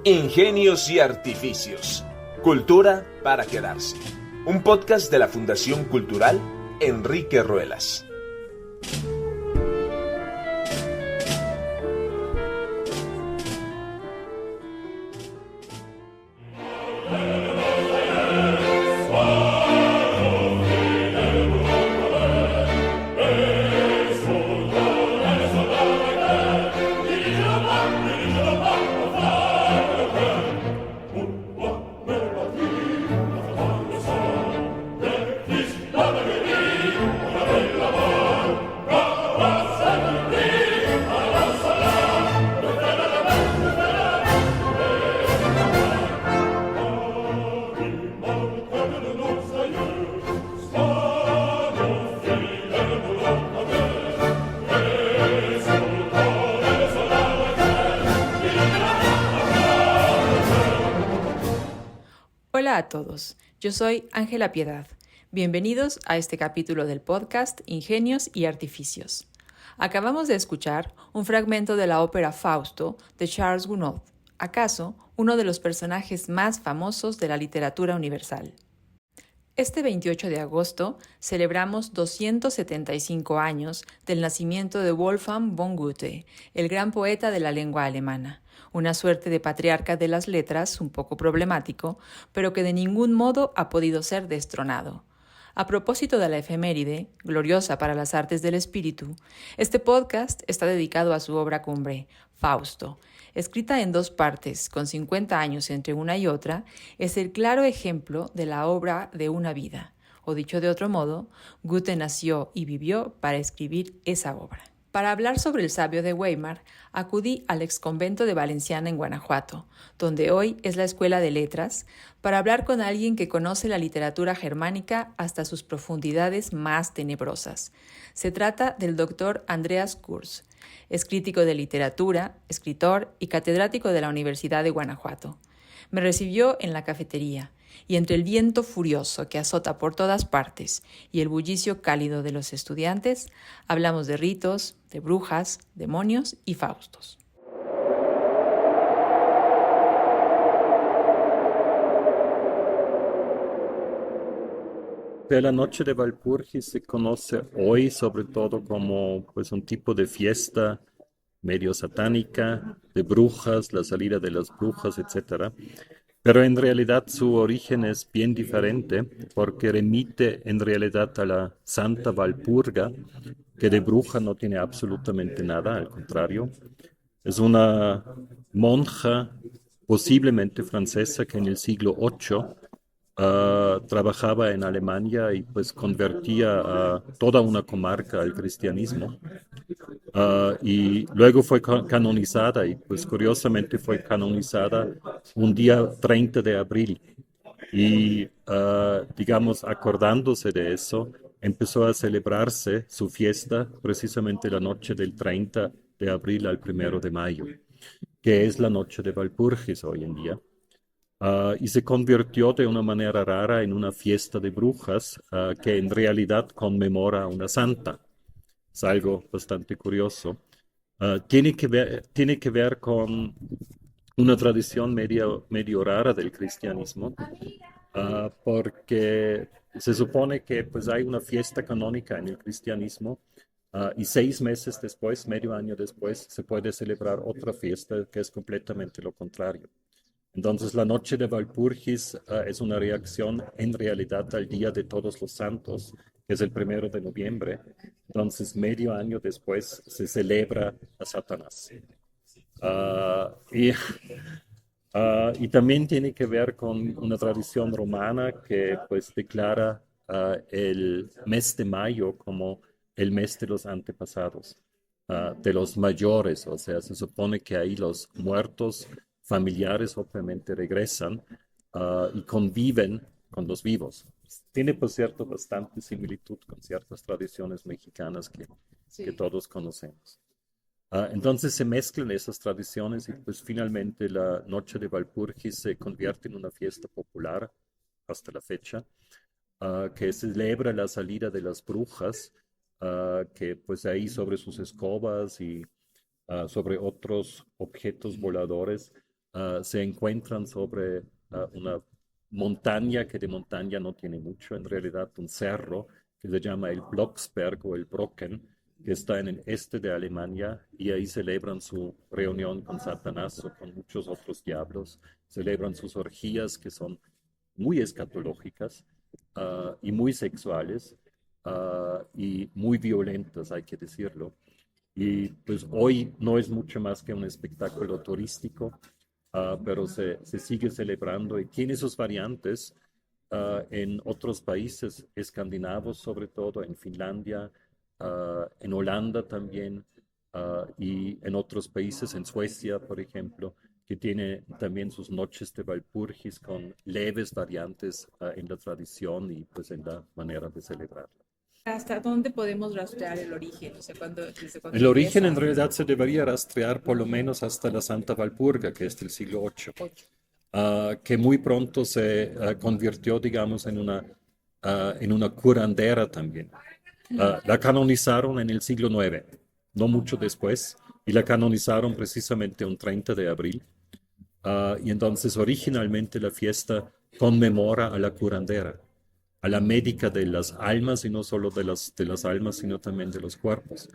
Ingenios y artificios. Cultura para quedarse. Un podcast de la Fundación Cultural Enrique Ruelas. Hola a todos, yo soy Ángela Piedad. Bienvenidos a este capítulo del podcast Ingenios y Artificios. Acabamos de escuchar un fragmento de la ópera Fausto de Charles Gounod, acaso uno de los personajes más famosos de la literatura universal. Este 28 de agosto celebramos 275 años del nacimiento de Wolfgang von Goethe, el gran poeta de la lengua alemana, una suerte de patriarca de las letras un poco problemático, pero que de ningún modo ha podido ser destronado. A propósito de la efeméride, gloriosa para las artes del espíritu, este podcast está dedicado a su obra cumbre, Fausto. Escrita en dos partes, con 50 años entre una y otra, es el claro ejemplo de la obra de una vida. O dicho de otro modo, Goethe nació y vivió para escribir esa obra. Para hablar sobre el sabio de Weimar, acudí al exconvento de Valenciana en Guanajuato, donde hoy es la Escuela de Letras, para hablar con alguien que conoce la literatura germánica hasta sus profundidades más tenebrosas. Se trata del doctor Andreas Kurz. Es crítico de literatura, escritor y catedrático de la Universidad de Guanajuato. Me recibió en la cafetería, y entre el viento furioso que azota por todas partes y el bullicio cálido de los estudiantes, hablamos de ritos, de brujas, demonios y faustos. La noche de Walpurgis se conoce hoy sobre todo como pues, un tipo de fiesta medio satánica, de brujas, la salida de las brujas, etcétera. Pero en realidad su origen es bien diferente porque remite en realidad a la Santa Walpurga, que de bruja no tiene absolutamente nada, al contrario. Es una monja posiblemente francesa que en el siglo VIII trabajaba en Alemania y pues convertía a toda una comarca al cristianismo. Y luego fue canonizada y pues curiosamente fue canonizada un día 30 de abril. Y digamos, acordándose de eso, empezó a celebrarse su fiesta precisamente la noche del 30 de abril al 1 de mayo, que es la noche de Walpurgis hoy en día. Y se convirtió de una manera rara en una fiesta de brujas que en realidad conmemora a una santa. Es algo bastante curioso. Tiene que ver con una tradición medio rara del cristianismo, porque se supone que pues, hay una fiesta canónica en el cristianismo y 6 meses después, medio año después, se puede celebrar otra fiesta que es completamente lo contrario. Entonces, la noche de Walpurgis es una reacción en realidad al Día de Todos los Santos, que es el 1 de noviembre. Entonces, medio año después se celebra a Satanás. Y también tiene que ver con una tradición romana que pues declara el mes de mayo como el mes de los antepasados, de los mayores, o sea, se supone que ahí los muertos familiares obviamente regresan y conviven con los vivos. Tiene, por cierto, bastante similitud con ciertas tradiciones mexicanas que todos conocemos. Entonces se mezclan esas tradiciones y pues finalmente la noche de Walpurgis se convierte en una fiesta popular hasta la fecha, que celebra la salida de las brujas, que pues ahí sobre sus escobas y sobre otros objetos voladores se encuentran sobre una montaña que de montaña no tiene mucho, en realidad un cerro que se llama el Blocksberg o el Brocken, que está en el este de Alemania, y ahí celebran su reunión con Satanás o con muchos otros diablos, celebran sus orgías que son muy escatológicas y muy sexuales y muy violentas, hay que decirlo. Y pues hoy no es mucho más que un espectáculo turístico, pero se sigue celebrando y tiene sus variantes en otros países escandinavos, sobre todo en Finlandia, en Holanda también, y en otros países, en Suecia, por ejemplo, que tiene también sus noches de Walpurgis con leves variantes en la tradición y pues en la manera de celebrarla. ¿Hasta dónde podemos rastrear el origen? O sea, desde cuándo El origen empieza. en realidad se debería rastrear por lo menos hasta la Santa Walpurga, que es del siglo VIII, Ocho. que muy pronto se convirtió, digamos, en una curandera también. La canonizaron en el siglo IX, no mucho después, y la canonizaron precisamente un 30 de abril. Y entonces originalmente la fiesta conmemora a la curandera, a la médica de las almas, y no solo de las almas, sino también de los cuerpos.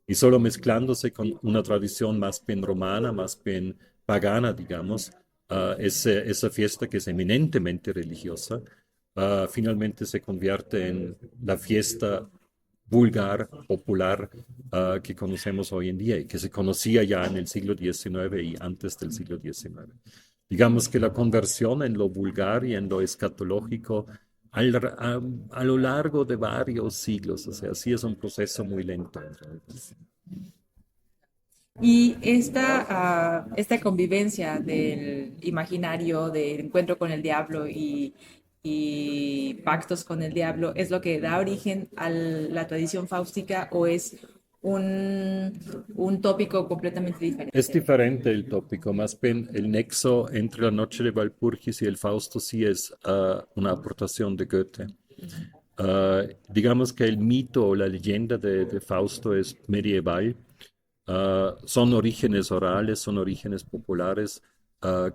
Y solo mezclándose con una tradición más bien romana, más bien pagana, digamos, esa fiesta que es eminentemente religiosa, finalmente se convierte en la fiesta vulgar, popular, que conocemos hoy en día y que se conocía ya en el siglo XIX y antes del siglo XIX. Digamos que la conversión en lo vulgar y en lo escatológico a lo largo de varios siglos, o sea, sí es un proceso muy lento. Y esta convivencia del imaginario, del encuentro con el diablo y pactos con el diablo, ¿es lo que da origen a la tradición fáustica o es un tópico completamente Es diferente? diferente el tópico, más bien el nexo entre la Noche de Walpurgis y el Fausto sí es una aportación de Goethe. Digamos que el mito o la leyenda de Fausto es medieval. Son orígenes orales, son orígenes populares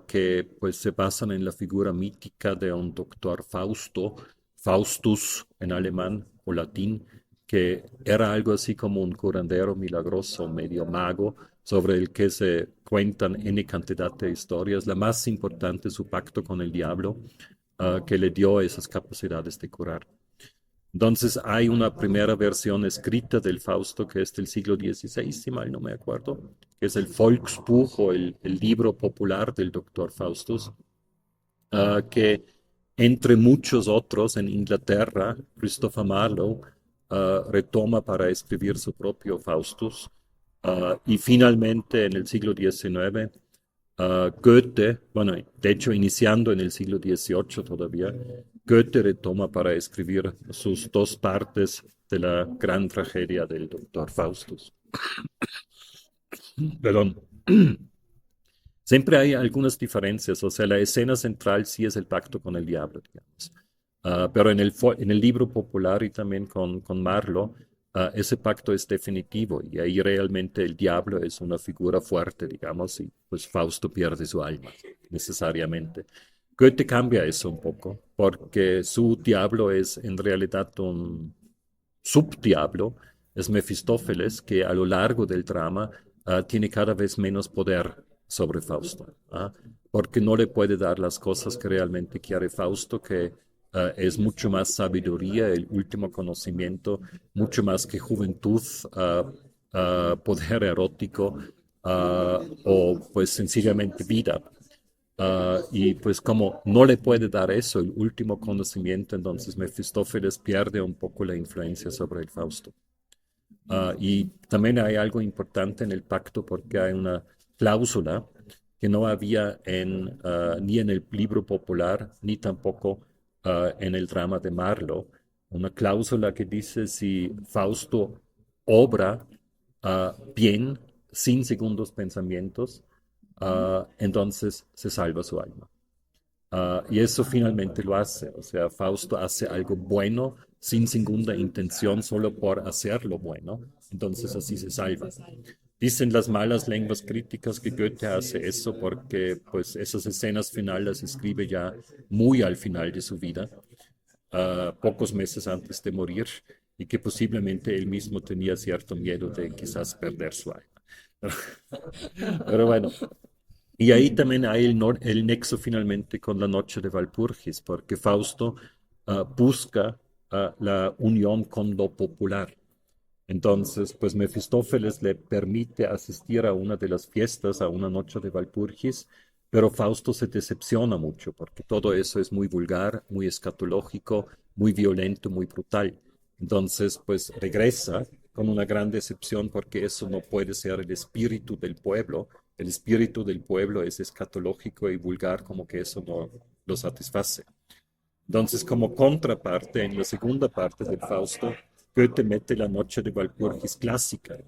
que pues se basan en la figura mítica de un doctor Fausto, Faustus en alemán o latín, que era algo así como un curandero milagroso, medio mago, sobre el que se cuentan N cantidad de historias. La más importante es su pacto con el diablo, que le dio esas capacidades de curar. Entonces hay una primera versión escrita del Fausto que es del siglo XVI, si mal no me acuerdo, que es el Volksbuch o el libro popular del doctor Faustus, que entre muchos otros en Inglaterra, Christopher Marlowe retoma para escribir su propio Faustus. Y finalmente en el siglo XIX, Goethe, bueno, de hecho iniciando en el siglo XVIII todavía, Goethe retoma para escribir sus dos partes de la gran tragedia del doctor Faustus. Perdón. Siempre hay algunas diferencias, o sea, la escena central sí es el pacto con el diablo, digamos. Pero en el libro popular y también con Marlowe, ese pacto es definitivo y ahí realmente el diablo es una figura fuerte, digamos, y pues Fausto pierde su alma, necesariamente. Goethe cambia eso un poco, porque su diablo es en realidad un subdiablo, es Mefistófeles, que a lo largo del drama tiene cada vez menos poder sobre Fausto, porque no le puede dar las cosas que realmente quiere Fausto, que es mucho más sabiduría, el último conocimiento, mucho más que juventud, poder erótico o pues sencillamente vida. Y pues como no le puede dar eso, el último conocimiento, entonces Mefistófeles pierde un poco la influencia sobre el Fausto. Y también hay algo importante en el pacto porque hay una cláusula que no había ni en el libro popular, ni tampoco en el drama de Marlowe. Una cláusula que dice si Fausto obra bien, sin segundos pensamientos, entonces se salva su alma. Y eso finalmente lo hace, o sea, Fausto hace algo bueno sin segunda intención, solo por hacerlo bueno, entonces así se salva. Dicen las malas lenguas críticas que Goethe hace eso porque pues esas escenas finales las escribe ya muy al final de su vida, pocos meses antes de morir, y que posiblemente él mismo tenía cierto miedo de quizás perder su alma. Pero bueno, y ahí también hay el nexo finalmente con la noche de Walpurgis, porque Fausto busca la unión con lo popular. Entonces, pues Mefistófeles le permite asistir a una de las fiestas, a una noche de Walpurgis, pero Fausto se decepciona mucho porque todo eso es muy vulgar, muy escatológico, muy violento, muy brutal. Entonces, pues regresa con una gran decepción porque eso no puede ser el espíritu del pueblo. El espíritu del pueblo es escatológico y vulgar, como que eso no lo satisface. Entonces, como contraparte, en la segunda parte del Fausto, Goethe mete la noche de Walpurgis clásica,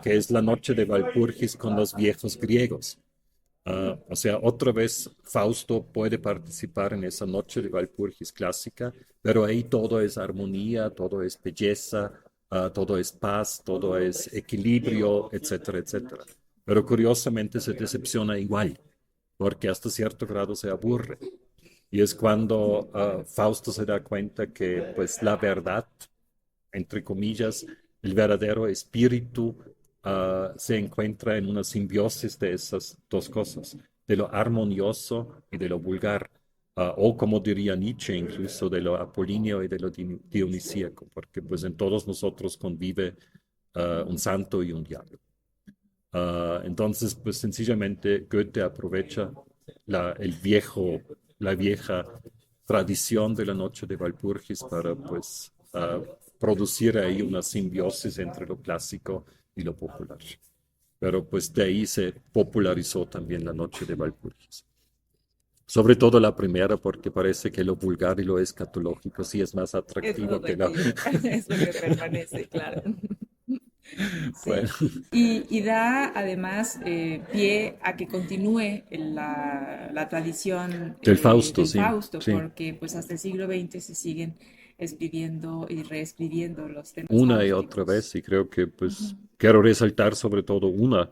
que es la noche de Walpurgis con los viejos griegos. O sea, otra vez Fausto puede participar en esa noche de Walpurgis clásica, pero ahí todo es armonía, todo es belleza, todo es paz, todo es equilibrio, etcétera, etcétera. Pero curiosamente se decepciona igual, porque hasta cierto grado se aburre. Y es cuando Fausto se da cuenta que pues la verdad, entre comillas, el verdadero espíritu se encuentra en una simbiosis de esas dos cosas, de lo armonioso y de lo vulgar, o como diría Nietzsche, incluso de lo apolíneo y de lo dionisíaco, porque pues en todos nosotros convive un santo y un diablo. Entonces, pues sencillamente Goethe aprovecha la vieja tradición de la noche de Walpurgis para pues producir ahí una simbiosis entre lo clásico y lo popular. Pero pues de ahí se popularizó también la noche de Walpurgis. Sobre todo la primera, porque parece que lo vulgar y lo escatológico sí es más atractivo que la... Es lo que permanece, claro. Bueno, Sí. Y da además pie a que continúe la tradición del Fausto, del sí, Fausto, sí. porque pues hasta el siglo XX se siguen escribiendo y reescribiendo los temas Una y otra fáusticos. vez, y creo que Ujú. pues quiero resaltar sobre todo una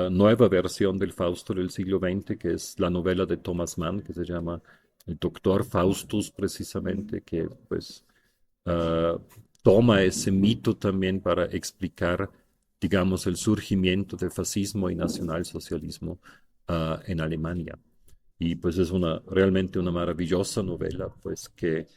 nueva versión del Fausto del siglo XX, que es la novela de Thomas Mann, que se llama El Doctor Faustus, precisamente, que pues ah, toma ese mito también para explicar, digamos, el surgimiento del fascismo y nacionalsocialismo en Alemania. Y pues es realmente una maravillosa novela, pues que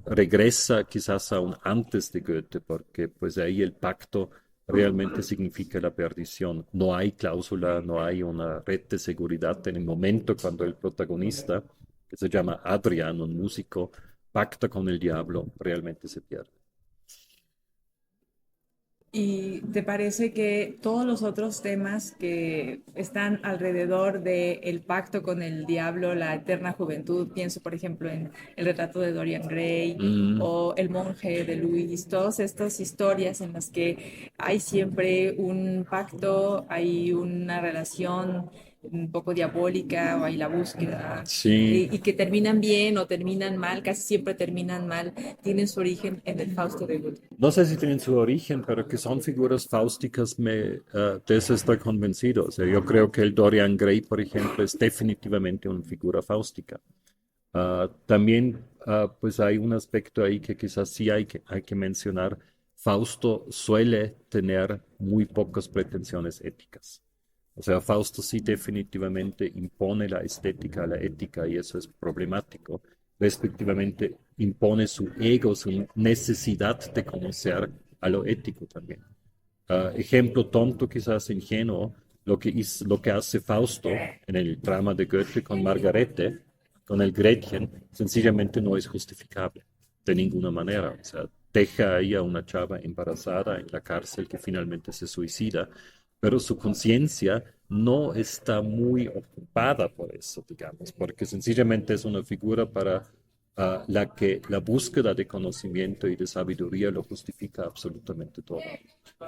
regresa quizás aún antes de Goethe, porque pues ahí el pacto realmente significa la perdición. No hay cláusula, no hay una red de seguridad en el momento cuando el protagonista, que se llama Adrian, un músico, pacta con el diablo, realmente se pierde. ¿Y te parece que todos los otros temas que están alrededor del pacto con el diablo, la eterna juventud, pienso por ejemplo en el retrato de Dorian Gray Mm, o el monje de Luis, todas estas historias en las que hay siempre un pacto, hay una relación un poco diabólica o hay la búsqueda sí, y que terminan bien o terminan mal, casi siempre terminan mal, tienen su origen en el Fausto de Goethe. no sé si tienen su origen, pero que son figuras fáusticas, de eso estoy convencido. O sea, yo creo que el Dorian Gray, por ejemplo, es definitivamente una figura fáustica. También, pues hay un aspecto ahí que quizás sí hay que mencionar. Fausto suele tener muy pocas pretensiones éticas. O sea, Fausto sí definitivamente impone la estética a la ética y eso es problemático. Respectivamente, impone su ego, su necesidad de conocer a lo ético también. Ejemplo tonto, quizás ingenuo, lo que hace Fausto en el drama de Goethe con Margarete, con el Gretchen, sencillamente no es justificable de ninguna manera. O sea, deja ahí a una chava embarazada en la cárcel que finalmente se suicida, pero su conciencia no está muy ocupada por eso, digamos, porque sencillamente es una figura para la que la búsqueda de conocimiento y de sabiduría lo justifica absolutamente todo,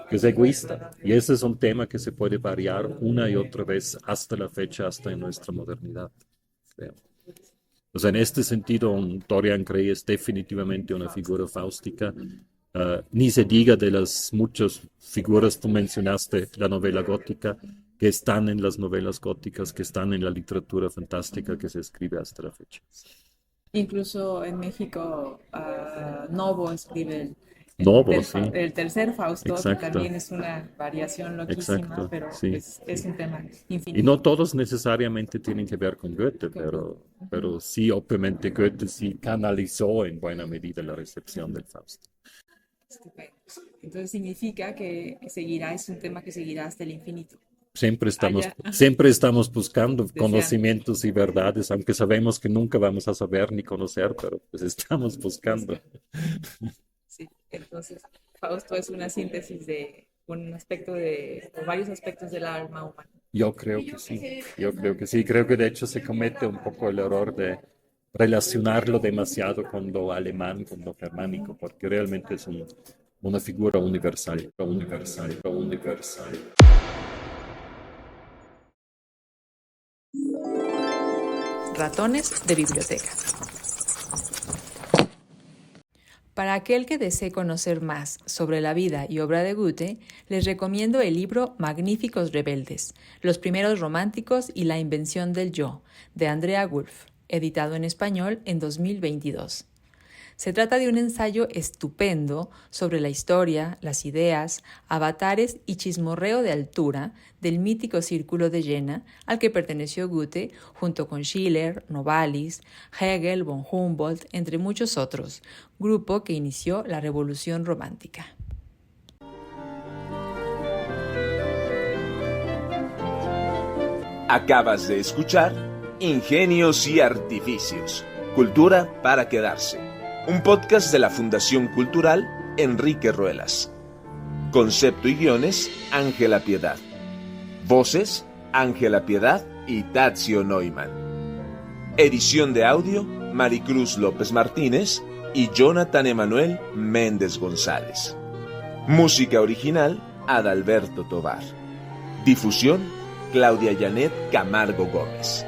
que es egoísta. Y ese es un tema que se puede variar una y otra vez hasta la fecha, hasta en nuestra modernidad, creo. O sea, en este sentido, un Dorian Gray es definitivamente una figura fáustica, Ni se diga de las muchas figuras, tú mencionaste la novela gótica, que están en las novelas góticas, que están en la literatura fantástica que se escribe hasta la fecha. Incluso en México, Novo escribe Novo, sí, el tercer Fausto, que exacto, también es una variación loquísima, exacto, pero sí. es un tema Y infinito. no todos necesariamente tienen que ver con Goethe, Con Goethe. pero sí, obviamente Goethe sí canalizó en buena medida la recepción del Fausto. Estupendo. Entonces significa que seguirá, es un tema que seguirá hasta el infinito. Allá, Siempre estamos buscando deseando. conocimientos y verdades, aunque sabemos que nunca vamos a saber ni conocer, pero pues estamos buscando. Sí, entonces Fausto es una síntesis de un aspecto o varios aspectos del alma humana. Yo creo que sí, yo creo que sí. Creo que de hecho se comete un poco el error de relacionarlo demasiado con lo alemán, con lo germánico, porque realmente es una figura universal, universal, universal. Ratones de biblioteca. Para aquel que desee conocer más sobre la vida y obra de Goethe, les recomiendo el libro Magníficos Rebeldes, los primeros románticos y la invención del yo, de Andrea Wulf, editado en español en 2022. Se trata de un ensayo estupendo sobre la historia, las ideas, avatares y chismorreo de altura del mítico Círculo de Jena al que perteneció Goethe junto con Schiller, Novalis, Hegel, von Humboldt, entre muchos otros, grupo que inició la Revolución Romántica. Acabas de escuchar Ingenios y Artificios, Cultura para Quedarse, un podcast de la Fundación Cultural Enrique Ruelas. Concepto y guiones, Ángela Piedad. Voces, Ángela Piedad y Tadzio Neumann. Edición de audio, Maricruz López Martínez y Jonathan Emanuel Méndez González. Música original, Adalberto Tovar. Difusión, Claudia Janet Camargo Gómez.